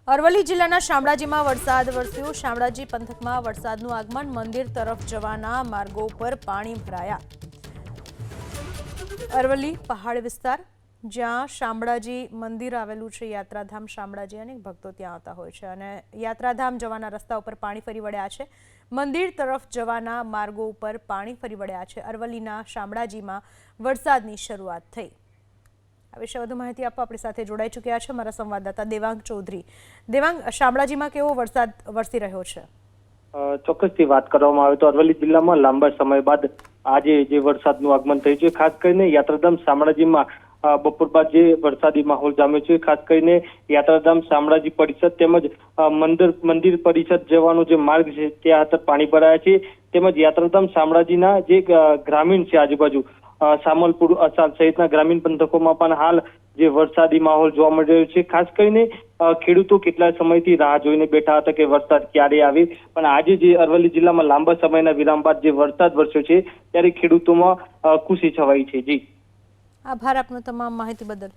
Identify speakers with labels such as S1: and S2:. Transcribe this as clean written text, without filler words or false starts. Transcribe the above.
S1: અરવલ્લી જિલ્લાના શામળાજીમાં વરસાદ વરસ્યો। શામળાજી પંથકમાં વરસાદનું આગમન, મંદિર તરફ જવાના માર્ગો પર પાણી ભરાયા। અરવલ્લી પહાડ વિસ્તાર જ્યાં શામળાજી મંદિર આવેલું છે, યાત્રાધામ શામળાજી, અનેક ભક્તો ત્યાં આવતા હોય છે અને યાત્રાધામ જવાના રસ્તા ઉપર પાણી ફરી વળ્યા છે। મંદિર તરફ જવાના માર્ગો ઉપર પાણી ફરી વળ્યા છે। અરવલ્લીના શામળાજીમાં વરસાદની શરૂઆત થઈ। આ વિશે વધુ માહિતી આપવા આપણી સાથે જોડાઈ ચૂક્યા છે અમારા સંવાદદાતા દેવાંગ ચૌધરી। દેવાંગ, શામળાજીમાં કેવો વરસાદ વરસી રહ્યો છે?
S2: ચોક્કસથી વાત કરવામાં આવે તો અરવલ્લી જિલ્લામાં લાંબા સમય બાદ આજે જે વરસાદનું આગમન થયું છે, ખાસ કરીને યાત્રાધામ શામળાજીમાં બપોર બાદ જે વરસાદી માહોલ જામ્યો છે। ખાસ કરીને યાત્રાધામ શામળાજી પરિષદ તેમજ મંદિર પરિષદ જવાનો જે માર્ગ છે ત્યાં પાણી ભરાયા છે, તેમજ યાત્રાધામ શામળાજીના જે ગ્રામીણ છે આજુબાજુ સામલપુર, અસાલ સહિતના ગ્રામીણ પંથકોમાં પણ હાલ જે વરસાદી માહોલ જોવા મળી રહ્યો છે। ખાસ કરીને ખેડૂતો કેટલા સમયથી રાહ જોઈને બેઠા હતા કે વરસાદ ક્યારે આવે, પણ આજે જે અરવલ્લી જિલ્લામાં લાંબા સમયના વિરામ બાદ જે વરસાદ વરસ્યો છે ત્યારે ખેડૂતોમાં ખુશી છવાઈ છે। જી,
S1: આભાર આપનો તમામ માહિતી બદલ।